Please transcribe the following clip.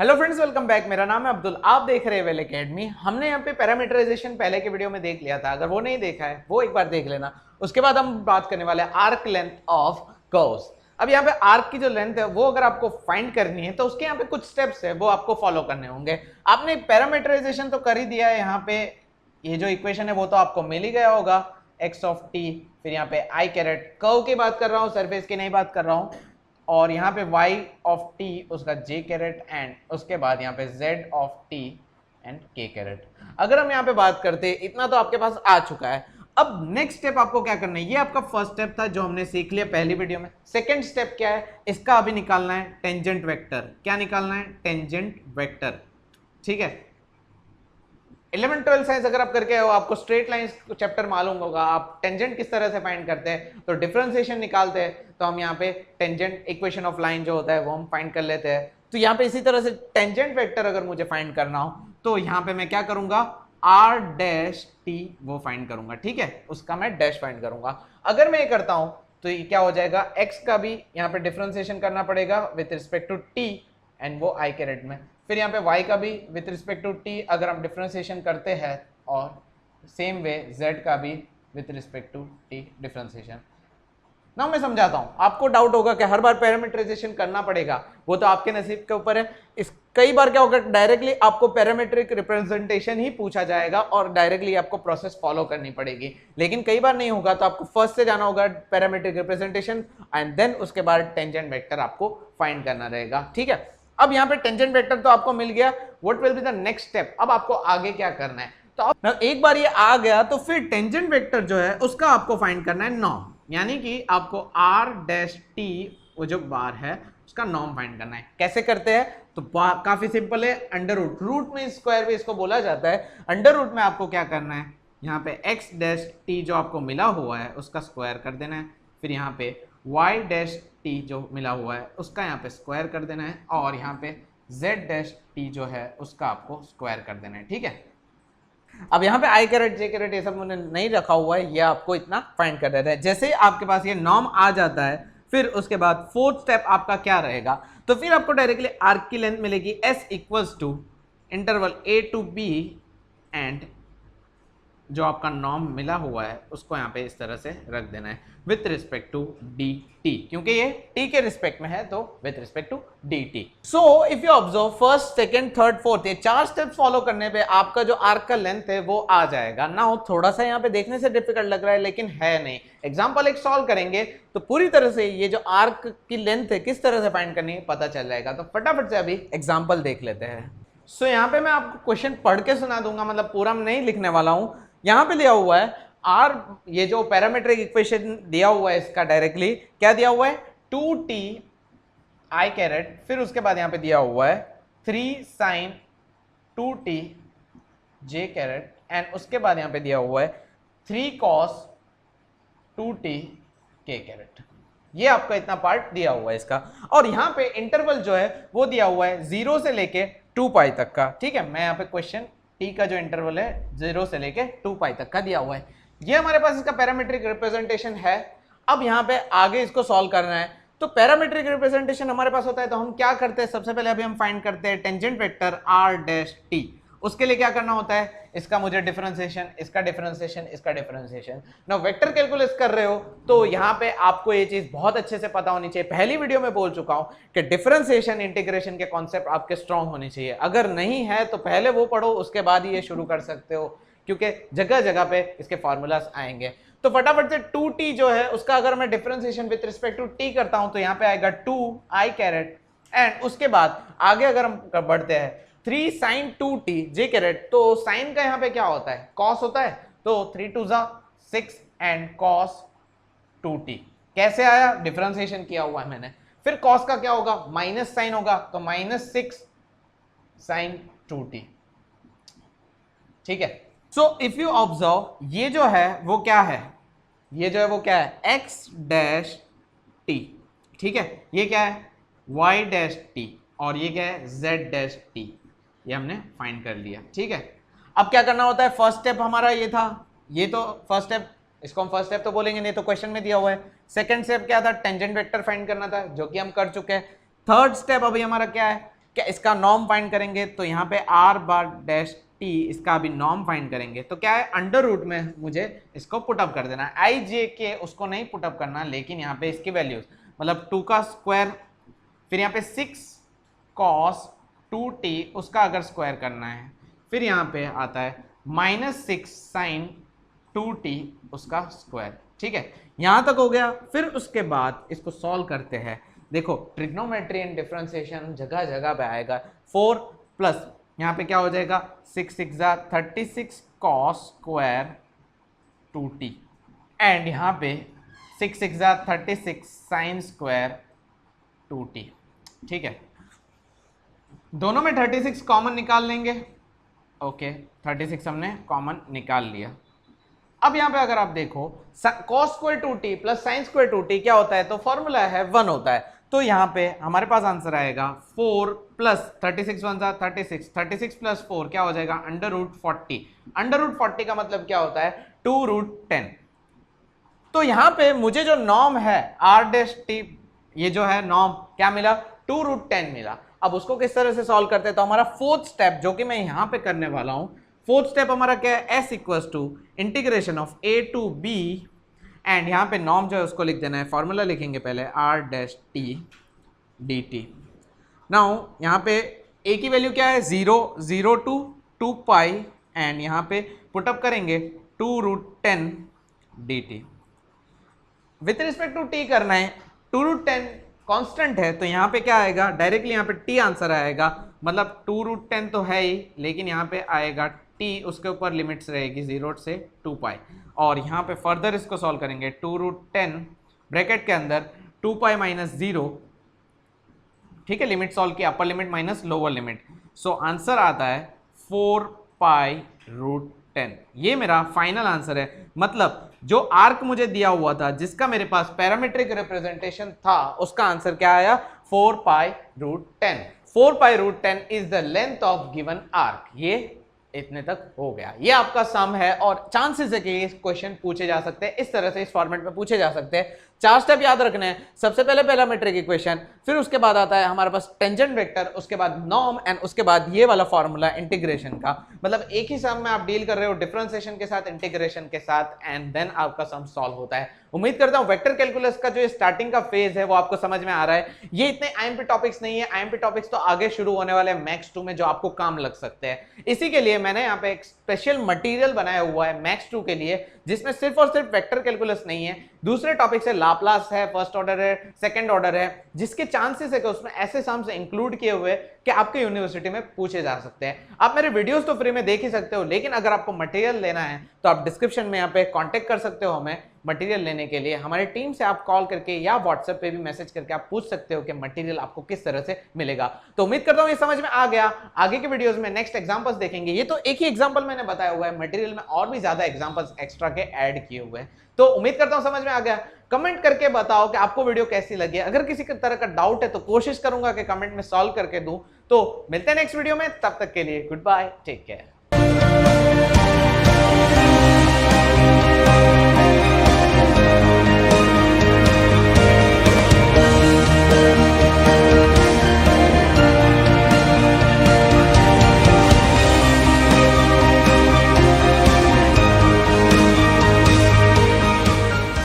Hello friends, welcome back. मेरा नाम है अब्दुल, आप देख रहे हैं वेल एकेडमी। हमने यहाँ पे पैरामीटराइजेशन पहले के वीडियो में देख लिया था, अगर वो नहीं देखा है वो एक बार देख लेना। उसके बाद हम बात करने वाले हैं आर्क लेंथ ऑफ कर्व्स। अब यहाँ पे आर्क की जो लेंथ है वो अगर आपको फाइंड करनी है तो उसके यहाँ पे कुछ स्टेप्स है वो आपको फॉलो करने होंगे। आपने पैरामीटराइजेशन तो कर ही दिया है, यहाँ पे ये जो इक्वेशन है वो तो आपको मिल ही गया होगा, एक्स ऑफ टी, फिर यहाँ पे आई कैरेट, कर्व की बात कर रहा हूँ, सरफेस की नहीं बात कर रहा हूँ, और यहाँ पे y ऑफ t उसका j कैरेट एंड उसके बाद यहाँ पे z of t and k caret. अगर हम यहाँ पे बात करते इतना तो आपके पास आ चुका है। अब नेक्स्ट स्टेप आपको क्या करना है, ये आपका फर्स्ट स्टेप था जो हमने सीख लिया पहली वीडियो में। सेकंड स्टेप क्या है, इसका अभी निकालना है टेंजेंट वेक्टर। क्या निकालना है? Tangent vector. ठीक है, 11 12 साइंस अगर आप करके हो आपको स्ट्रेट लाइन चैप्टर मालूम होगा। आप टेंजेंट किस तरह से फाइंड करते हैं, तो डिफरेंशिएशन निकालते हैं, तो हम यहाँ पे टेंजेंट इक्वेशन ऑफ लाइन जो होता है वो हम फाइंड कर लेते हैं। तो यहाँ पे इसी तरह से टेंजेंट वेक्टर अगर मुझे फाइंड करना हो तो यहाँ पे मैं क्या करूंगा, आर डैश टी वो फाइंड करूंगा। ठीक है, उसका मैं डैश फाइंड करूंगा। अगर मैं ये करता हूं तो ये क्या हो जाएगा, एक्स का भी यहाँ पे डिफरेंशिएशन करना पड़ेगा with respect to t and वो आई कैरेट में, फिर यहाँ पे y का भी विथ रिस्पेक्ट टू t अगर हम डिफरेंशिएशन करते हैं, और सेम वे z का भी with respect to t differentiation. ना मैं समझाता हूँ, आपको डाउट होगा कि हर बार पैरामीटराइजेशन करना पड़ेगा, वो तो आपके नसीब के ऊपर है। इस कई बार क्या होगा, डायरेक्टली आपको पैरामीट्रिक रिप्रेजेंटेशन ही पूछा जाएगा और डायरेक्टली आपको प्रोसेस फॉलो करनी पड़ेगी। लेकिन कई बार नहीं होगा तो आपको फर्स्ट से जाना होगा पैरामीट्रिक रिप्रेजेंटेशन एंड देन उसके बाद टेंजेंट वेक्टर आपको फाइंड करना रहेगा। ठीक है, अब यहाँ पे टेंजेंट वेक्टर तो आपको मिल गया। What will be the next step, अब आपको आगे क्या करना है। तो अब एक बार ये आ गया तो फिर टेंजेंट वेक्टर जो है उसका आपको फाइंड करना है नॉर्म, यानी कि आपको आर डैश टी वो जो बार है उसका नॉर्म फाइंड करना है। कैसे करते हैं, तो काफी सिंपल है, अंडर रूट, रूट में स्क्वायर भी इसको बोला जाता है। अंडर रूट में आपको क्या करना है, यहाँ पे एक्स डैश टी जो आपको मिला हुआ है उसका स्क्वायर कर देना है, फिर यहाँ पे y डैश टी जो मिला हुआ है उसका यहाँ पे स्क्वायर कर देना है, और यहाँ पे z डैश टी जो है उसका आपको स्क्वायर कर देना है। ठीक है, अब यहाँ पे आई कैरेट जे कैरेट ये सब मैंने नहीं रखा हुआ है, ये आपको इतना फाइंड कर देता है। जैसे ही आपके पास ये नॉर्म आ जाता है फिर उसके बाद फोर्थ स्टेप आपका क्या रहेगा, तो फिर आपको डायरेक्टली आर्क की लेंथ मिलेगी s equals to interval a to b and जो आपका नॉर्म मिला हुआ है उसको यहाँ पे इस तरह से रख देना है with respect to d t, क्योंकि ये टी के रिस्पेक्ट में है तो with respect to d t. So if you observe first second third fourth, ये 4 स्टेप्स फॉलो करने पे आपका जो आर्क का लेंथ है वो आ जाएगा ना। हो थोड़ा सा यहाँ पे देखने से डिफिकल्ट लग रहा है लेकिन है नहीं। एग्जाम्पल एक सॉल्व करेंगे तो पूरी तरह से ये जो आर्क की लेंथ है किस तरह से फाइंड करनी है पता चल जाएगा। तो फटाफट से अभी एग्जाम्पल देख लेते हैं। सो यहाँ पे मैं आपको क्वेश्चन पढ़ के सुना दूंगा, मतलब पूरा मैं नहीं लिखने वाला हूँ। यहाँ पे दिया हुआ है आर, ये जो पैरामीट्रिक इक्वेशन दिया हुआ है इसका डायरेक्टली क्या दिया हुआ है, 2t आई कैरेट, फिर उसके बाद यहाँ पे दिया हुआ है 3 sin 2t j caret and उसके बाद यहाँ पे दिया हुआ है 3 cos 2t k कैरेट। ये आपका इतना पार्ट दिया हुआ है इसका, और यहाँ पे इंटरवल जो है वो दिया हुआ है 0 से लेके 2 पाई तक का। ठीक है, मैं यहाँ पे क्वेश्चन t का जो इंटरवल है 0 से लेके 2 पाई तक का दिया हुआ है। ये हमारे पास इसका पैरामीट्रिक रिप्रेजेंटेशन है। अब यहाँ पे आगे इसको सॉल्व करना है, तो पैरामीट्रिक रिप्रेजेंटेशन हमारे पास होता है तो हम क्या करते हैं, सबसे पहले अभी हम फाइंड करते हैं tangent vector r dash t। उसके लिए क्या करना होता है, इसका मुझे डिफरेंशिएशन, इसका डिफरेंशिएशन, इसका डिफरेंशिएशन। ना वेक्टर कैलकुलस कर रहे हो तो यहाँ पे आपको ये चीज बहुत अच्छे से पता होनी चाहिए। पहली वीडियो में बोल चुका हूं कि डिफरेंशिएशन इंटीग्रेशन के कॉन्सेप्ट आपके स्ट्रांग होने चाहिए। अगर नहीं है तो पहले वो पढ़ो, उसके बाद ही ये शुरू कर सकते हो, क्योंकि जगह जगह पे इसके फॉर्मूलाज आएंगे। तो फटाफट से 2t जो है उसका अगर मैं differentiation with respect to t करता हूं तो यहाँ पे आएगा 2 आई कैरेट एंड उसके बाद आगे अगर हम बढ़ते हैं 3 sin 2t j कैरेट, तो साइन का यहाँ पे क्या होता है, cos होता है, तो 3 2 6 एंड cos 2t। कैसे आया, डिफरेंशिएशन किया हुआ है मैंने। फिर cos का क्या होगा, माइनस साइन होगा, तो -6 sin 2t। ठीक है, सो इफ यू ऑब्जर्व ये जो है वो क्या है, ये जो है वो क्या है, x डैश t। ठीक है, ये क्या है y डैश t और ये क्या है z डैश t। ये हमने फाइंड कर लिया। ठीक है, अब क्या करना होता है, फर्स्ट स्टेप हमारा ये था, ये तो फर्स्ट स्टेप, इसको हम फर्स्ट स्टेप तो बोलेंगे नहीं, तो क्वेश्चन में दिया हुआ है। सेकंड स्टेप क्या था, टेंजेंट वेक्टर फाइंड करना था, जो कि हम कर चुके हैं। थर्ड स्टेप अभी हमारा क्या है, क्या इसका नॉर्म फाइंड करेंगे तो यहाँ पे आर बार डैश टी इसका अभी नॉर्म फाइंड करेंगे तो क्या है अंडर रूट में मुझे इसको पुटअप कर देना है। आई जे के उसको नहीं पुटअप करना, लेकिन यहाँ पे इसकी वैल्यूज मतलब 2 का स्क्वायर, फिर यहाँ पे 6 cos 2t उसका अगर स्क्वायर करना है, फिर यहाँ पे आता है -6 sin 2t उसका स्क्वायर। ठीक है, यहां तक हो गया। फिर उसके बाद इसको सॉल्व करते हैं। देखो ट्रिग्नोमेट्री एंड डिफरेंशिएशन जगह जगह पे आएगा। 4 प्लस यहाँ पे क्या हो जाएगा 6 6 36 cos स्क्वायर 2t एंड यहाँ पे 6 6 36 sin स्क्वायर 2t। ठीक है, दोनों में 36 कॉमन निकाल लेंगे। ओके 36 हमने कॉमन निकाल लिया। अब यहाँ पे अगर आप देखो cos square 2t plus sin square 2t क्या होता है, तो फॉर्मूला है 1 होता है। तो यहाँ पे हमारे पास आंसर आएगा 4 प्लस 36 1 36 36 प्लस 4 क्या हो जाएगा अंडर रूट 40। अंडर रूट 40 का मतलब क्या होता है 2 रूट 10। तो यहाँ पे मुझे जो नॉर्म है आर डैश टी, ये जो है नॉर्म क्या मिला 2 रूट 10 मिला। अब उसको किस तरह से सॉल्व करते हैं, तो हमारा फोर्थ स्टेप जो कि मैं यहाँ पे करने वाला हूँ, फोर्थ स्टेप हमारा क्या है s equals to integration of a to b and यहाँ पे नॉर्म जो है उसको लिख देना है। फॉर्मूला लिखेंगे पहले r dash t dt। Now यहाँ पे a की वैल्यू क्या है 0 0 टू 2 पाई एंड यहाँ पे पुटअप करेंगे 2 root 10 dt। With respect to t करना है, 2 रूट 10 कांस्टेंट है तो यहाँ पे क्या आएगा डायरेक्टली यहाँ पे t आंसर आएगा। मतलब 2 रूट 10 तो है ही, लेकिन यहाँ पे आएगा t, उसके ऊपर लिमिट्स रहेगी 0 से 2 पाई। और यहाँ पे फर्दर इसको सॉल्व करेंगे 2 रूट 10 ब्रैकेट के अंदर 2 पाई माइनस 0। ठीक है, लिमिट सॉल्व की, upper limit minus lower limit. So answer आता है 4 पाई रूट 10। ये मेरा फाइनल आंसर है। मतलब जो आर्क मुझे दिया हुआ था जिसका मेरे पास पैरामीट्रिक रिप्रेजेंटेशन था उसका आंसर क्या आया 4 pi root 10। 4 pi root 10 is the length of given arc. ये इतने तक हो गया, ये आपका सम है और चांसेस है कि ये क्वेश्चन पूछे जा सकते हैं, इस तरह से इस फॉर्मेट में पूछे जा सकते हैं। 4 स्टेप याद रखने हैं। सबसे पहले पैरामीट्रिक इक्वेशन, फिर उसके बाद आता है हमारे पास टेंजेंट वेक्टर, उसके बाद नॉर्म एंड उसके बाद ये वाला फॉर्मूला इंटीग्रेशन का। मतलब एक ही सम में आप डील कर रहे हो डिफरेंशिएशन के साथ, इंटीग्रेशन के साथ एंड देन आपका सम सॉल्व होता है। उम्मीद करता हूं वेक्टर कैलकुलस का जो स्टार्टिंग का फेज है वो आपको समझ में आ रहा है। ये इतने आईएमपी टॉपिक्स नहीं है, आईएमपी टॉपिक्स तो आगे शुरू होने वाले हैं मैक्स 2 में जो आपको काम लग सकते हैं। इसी के लिए मैंने यहाँ पे एक स्पेशल मटेरियल बनाया हुआ है मैक्स 2 के लिए, जिसमें सिर्फ और सिर्फ वेक्टर कैलकुलस नहीं है, दूसरे टॉपिक से लाप्लास है, फर्स्ट ऑर्डर है, सेकंड ऑर्डर है, जिसके चांसेस है कि उसमें ऐसे सम्स इंक्लूड किए हुए कि आपके यूनिवर्सिटी में पूछे जा सकते हैं। आप मेरे वीडियोस तो फ्री में देख ही सकते हो, लेकिन अगर आपको मटेरियल लेना है तो आप डिस्क्रिप्शन में यहाँ पे कांटेक्ट कर सकते हो हमें मटेरियल लेने के लिए। हमारी टीम से आप कॉल करके या व्हाट्सएप पे भी मैसेज करके आप पूछ सकते हो कि मटेरियल आपको किस तरह से मिलेगा। तो उम्मीद करता हूं ये समझ में आ गया। आगे के वीडियोस में नेक्स्ट एग्जांपल्स देखेंगे। ये तो एक ही एग्जांपल मैंने बताया हुआ है, मटेरियल में और भी ज्यादा एग्जांपल्स एक्स्ट्रा के ऐड किए हुए हैं। तो उम्मीद करता हूं समझ में आ गया। कमेंट करके बताओ कि आपको वीडियो कैसी लगी। अगर किसी तरह का डाउट है तो कोशिश करूंगा कि कमेंट में सॉल्व करके दूं। तो मिलते हैं नेक्स्ट वीडियो में, तब तक के लिए गुड बाय, टेक केयर।